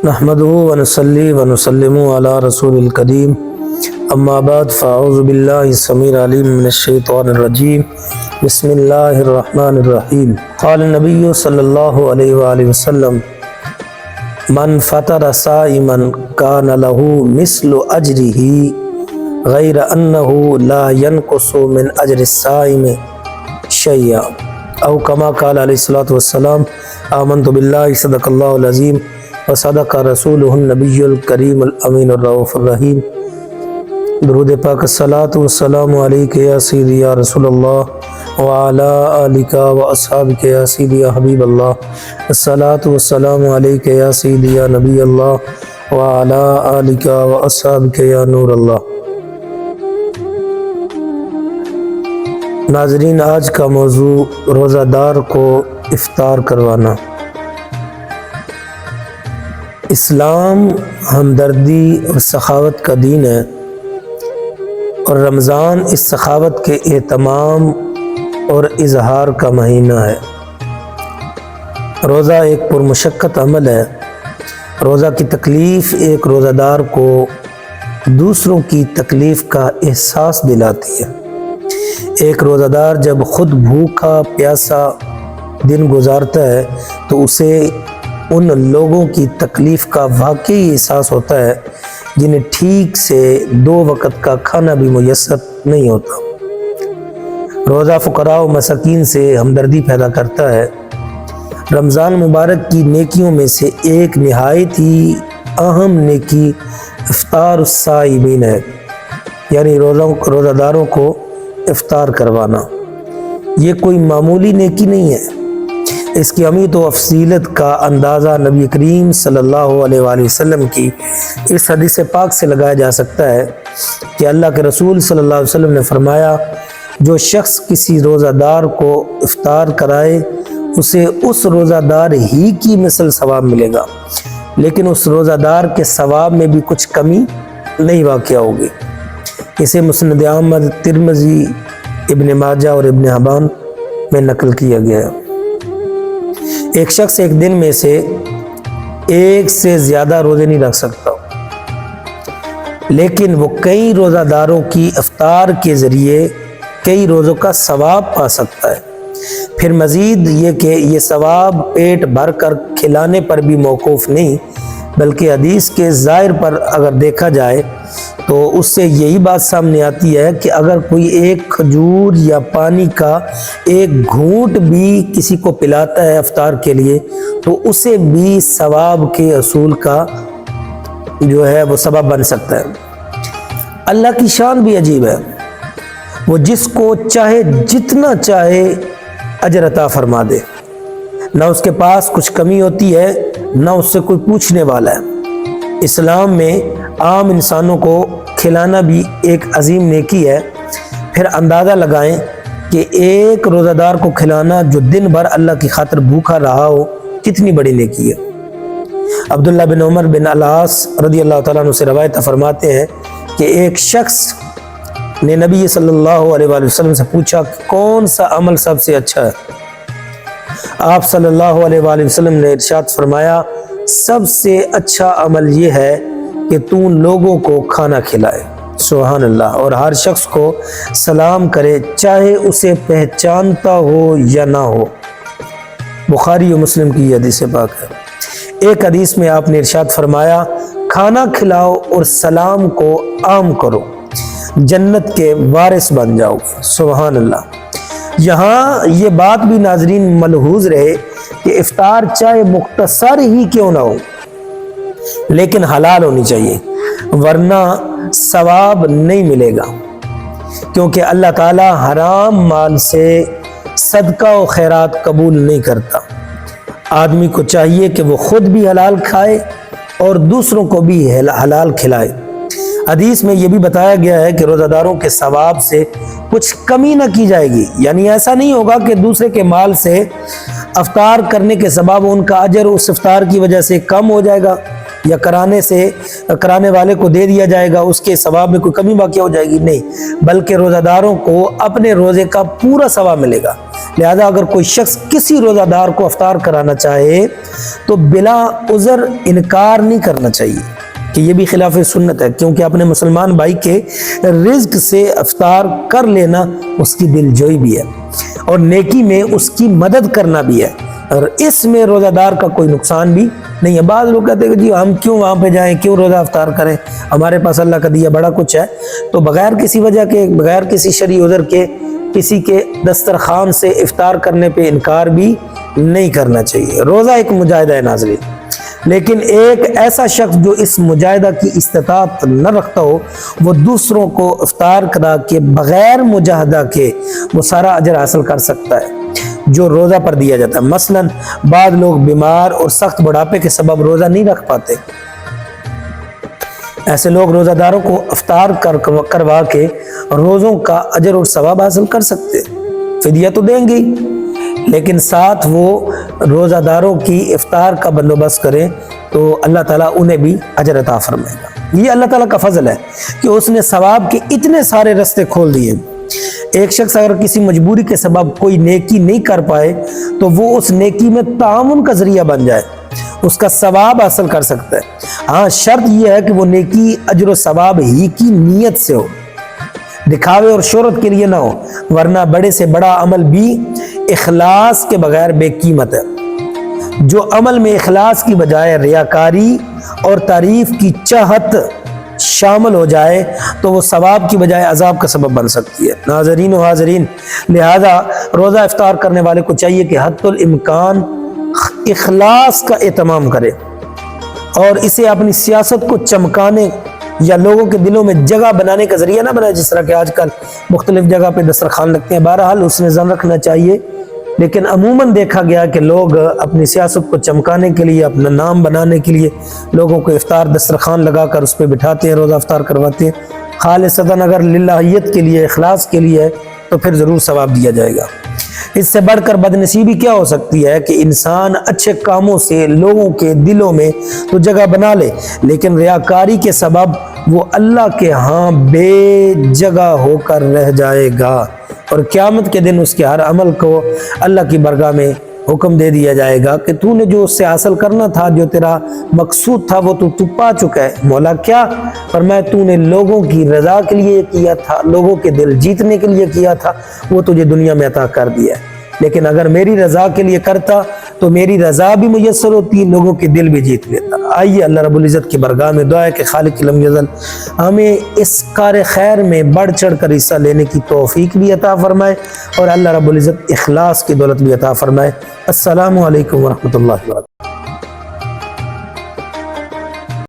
نحمده ونصلي ونسلم على رسول الكريم اما بعد فاعوذ بالله السميع العليم من الشيطان الرجيم بسم الله الرحمن الرحيم قال النبي صلى الله عليه وآله وسلم من فطر صائما كان له مثل أجره غير أنه لا ينقص من أجر الصائم شيئا او كما قال عليه الصلاة والسلام آمنت بالله صدق الله العظيم وصدق رسوله النبی الکریم الامین الرؤوف الرحیم۔ درود پاک الصلاۃ والسلام علیک یا سیدی یا رسول اللہ وعلی آلک و اصحابک یا سیدی یا حبیب اللہ، الصلاۃ والسلام علیک یا سیدی یا نبی اللہ وعلی آلک و اصحابک یا نور اللہ۔ ناظرین، آج کا موضوع روزہ دار کو افطار کروانا۔ اسلام ہمدردی اور سخاوت کا دین ہے، اور رمضان اس سخاوت کے اہتمام اور اظہار کا مہینہ ہے۔ روزہ ایک پرمشقت عمل ہے۔ روزہ کی تکلیف ایک روزہ دار کو دوسروں کی تکلیف کا احساس دلاتی ہے۔ ایک روزہ دار جب خود بھوکا پیاسا دن گزارتا ہے تو اسے ان لوگوں کی تکلیف کا واقعی احساس ہوتا ہے جنہیں ٹھیک سے 2 وقت کا کھانا بھی میسر نہیں ہوتا۔ روزہ فقراء و مساکین سے ہمدردی پیدا کرتا ہے۔ رمضان مبارک کی نیکیوں میں سے ایک نہایت ہی اہم نیکی افطار الصائمین ہے، یعنی روزہ داروں کو افطار کروانا۔ یہ کوئی معمولی نیکی نہیں ہے۔ اس کی اہمیت و افضیلت کا اندازہ نبی کریم صلی اللہ علیہ وآلہ وسلم کی اس حدیث پاک سے لگایا جا سکتا ہے کہ اللہ کے رسول صلی اللہ علیہ وسلم نے فرمایا، جو شخص کسی روزہ دار کو افطار کرائے اسے اس روزہ دار ہی کی مثل ثواب ملے گا، لیکن اس روزہ دار کے ثواب میں بھی کچھ کمی نہیں واقع ہوگی۔ اسے مسند احمد، ترمذی، ابن ماجہ اور ابن حبان میں نقل کیا گیا ہے۔ ایک شخص ایک دن میں سے ایک سے زیادہ روزے نہیں رکھ سکتا، لیکن وہ کئی روزہ داروں کی افطار کے ذریعے کئی روزوں کا ثواب پا سکتا ہے۔ پھر مزید یہ کہ یہ ثواب پیٹ بھر کر کھلانے پر بھی موقوف نہیں، بلکہ حدیث کے ظاہر پر اگر دیکھا جائے تو اس سے یہی بات سامنے آتی ہے کہ اگر کوئی ایک کھجور یا پانی کا ایک گھونٹ بھی کسی کو پلاتا ہے افطار کے لیے تو اسے بھی ثواب کے حصول کا جو ہے وہ سبب بن سکتا ہے۔ اللہ کی شان بھی عجیب ہے، وہ جس کو چاہے جتنا چاہے اجر عطا فرما دے، نہ اس کے پاس کچھ کمی ہوتی ہے نہ اس سے کوئی پوچھنے والا ہے۔ اسلام میں عام انسانوں کو کھلانا بھی ایک عظیم نیکی ہے۔ پھر اندازہ لگائیں کہ ایک روزہ دار کو کھلانا جو دن بھر اللہ کی خاطر بھوکا رہا ہو کتنی بڑی نیکی ہے۔ عبداللہ بن عمر بن العاص رضی اللہ تعالیٰ عنہ سے روایت فرماتے ہیں کہ ایک شخص نے نبی صلی اللہ علیہ وآلہ وسلم سے پوچھا کہ کون سا عمل سب سے اچھا ہے؟ آپ صلی اللہ علیہ وآلہ وسلم نے ارشاد فرمایا، سب سے اچھا عمل یہ ہے کہ تو لوگوں کو کھانا کھلائے، سبحان اللہ، اور ہر شخص کو سلام کرے چاہے اسے پہچانتا ہو یا نہ ہو۔ بخاری و مسلم کی یہ حدیث پاک ہے۔ ایک حدیث میں آپ نے ارشاد فرمایا، کھانا کھلاؤ اور سلام کو عام کرو، جنت کے وارث بن جاؤ، سبحان اللہ۔ یہاں یہ بات بھی ناظرین ملحوظ رہے کہ افطار چاہے مختصر ہی کیوں نہ ہو لیکن حلال ہونی چاہیے، ورنہ ثواب نہیں ملے گا، کیونکہ اللہ تعالیٰ حرام مال سے صدقہ و خیرات قبول نہیں کرتا۔ آدمی کو چاہیے کہ وہ خود بھی حلال کھائے اور دوسروں کو بھی حلال کھلائے۔ حدیث میں یہ بھی بتایا گیا ہے کہ روزہ داروں کے ثواب سے کچھ کمی نہ کی جائے گی، یعنی ایسا نہیں ہوگا کہ دوسرے کے مال سے افطار کرنے کے سبب ان کا اجر اس افطار کی وجہ سے کم ہو جائے گا یا کرانے والے کو دے دیا جائے گا، اس کے ثواب میں کوئی کمی واقع ہو جائے گی، نہیں، بلکہ روزہ داروں کو اپنے روزے کا پورا ثواب ملے گا۔ لہذا اگر کوئی شخص کسی روزہ دار کو افطار کرانا چاہے تو بلا عذر انکار نہیں کرنا چاہیے، کہ یہ بھی خلاف سنت ہے، کیونکہ اپنے مسلمان بھائی کے رزق سے افطار کر لینا اس کی دل جوئی بھی ہے اور نیکی میں اس کی مدد کرنا بھی ہے، اور اس میں روزہ دار کا کوئی نقصان بھی نہیں ہے۔ بعض لوگ کہتے ہیں کہ جی ہم کیوں وہاں پہ جائیں، کیوں روزہ افطار کریں، ہمارے پاس اللہ کا دیا بڑا کچھ ہے، تو بغیر کسی وجہ کے، بغیر کسی شرعی عذر کے کسی کے دسترخوان سے افطار کرنے پہ انکار بھی نہیں کرنا چاہیے۔ روزہ ایک مجاہدہ ہے ناظرین، لیکن ایک ایسا شخص جو اس مجاہدہ کی استطاعت نہ رکھتا ہو، وہ دوسروں کو افطار کرا کے بغیر مجاہدہ کے وہ سارا اجر حاصل کر سکتا ہے جو روزہ پر دیا جاتا ہے۔ مثلا بعض لوگ بیمار اور سخت بڑھاپے کے سبب روزہ نہیں رکھ پاتے، ایسے لوگ روزہ داروں کو افطار کروا کے روزوں کا اجر اور ثواب حاصل کر سکتے، فدیہ تو دیں گے لیکن ساتھ وہ روزہ داروں کی افطار کا بندوبست کریں تو اللہ تعالیٰ انہیں بھی اجر عطا فرمائے گا۔ یہ اللہ تعالیٰ کا فضل ہے کہ اس نے ثواب کے اتنے سارے راستے کھول دیے۔ ایک شخص اگر کسی مجبوری کے سبب کوئی نیکی نہیں کر پائے تو وہ اس نیکی میں تعاون کا ذریعہ بن جائے، اس کا ثواب حاصل کر سکتا ہے۔ ہاں شرط یہ ہے کہ وہ نیکی اجر و ثواب ہی کی نیت سے ہو، دکھاوے اور شہرت کے لیے نہ ہو، ورنہ بڑے سے بڑا عمل بھی اخلاص کے بغیر بے قیمت ہے۔ جو عمل میں اخلاص کی بجائے ریاکاری اور تعریف کی چاہت شامل ہو جائے تو وہ ثواب کی بجائے عذاب کا سبب بن سکتی ہے۔ ناظرین و حاضرین، لہذا روزہ افطار کرنے والے کو چاہیے کہ حد الامکان اخلاص کا اہتمام کرے اور اسے اپنی سیاست کو چمکانے یا لوگوں کے دلوں میں جگہ بنانے کا ذریعہ نہ بنائے، جس طرح کہ آج کل مختلف جگہ پہ دسترخوان لگتے ہیں۔ بہرحال اس میں ذہن رکھنا چاہیے، لیکن عموماً دیکھا گیا کہ لوگ اپنی سیاست کو چمکانے کے لیے، اپنا نام بنانے کے لیے لوگوں کو افطار دسترخوان لگا کر اس پہ بٹھاتے ہیں، روزہ افطار کرواتے ہیں۔ خالصتاً اگر للہیت کے لیے، اخلاص کے لیے ہے تو پھر ضرور ثواب دیا جائے گا۔ اس سے بڑھ کر بدنصیبی کیا ہو سکتی ہے کہ انسان اچھے کاموں سے لوگوں کے دلوں میں تو جگہ بنا لے، لیکن ریاکاری کے سبب وہ اللہ کے ہاں بے جگہ ہو کر رہ جائے گا، اور قیامت کے دن اس کے ہر عمل کو اللہ کی بارگاہ میں حکم دے دیا جائے گا کہ تو نے جو اس سے حاصل کرنا تھا، جو تیرا مقصود تھا، وہ تو پا چکا ہے۔ مولا کیا فرمایا؟ تو نے لوگوں کی رضا کے لیے کیا تھا، لوگوں کے دل جیتنے کے لیے کیا تھا، وہ تجھے دنیا میں عطا کر دیا ہے، لیکن اگر میری رضا کے لیے کرتا تو میری رضا بھی میسر ہوتی، لوگوں کے دل بھی جیت لیتا۔ آئیے اللہ رب العزت کی بارگاہ میں دعا ہے کہ خالق لم یزل ہمیں اس کار خیر میں بڑھ چڑھ کر حصہ لینے کی توفیق بھی عطا فرمائے، اور اللہ رب العزت اخلاص کی دولت بھی عطا فرمائے۔ السلام علیکم ورحمۃ اللہ وبرکاتہ۔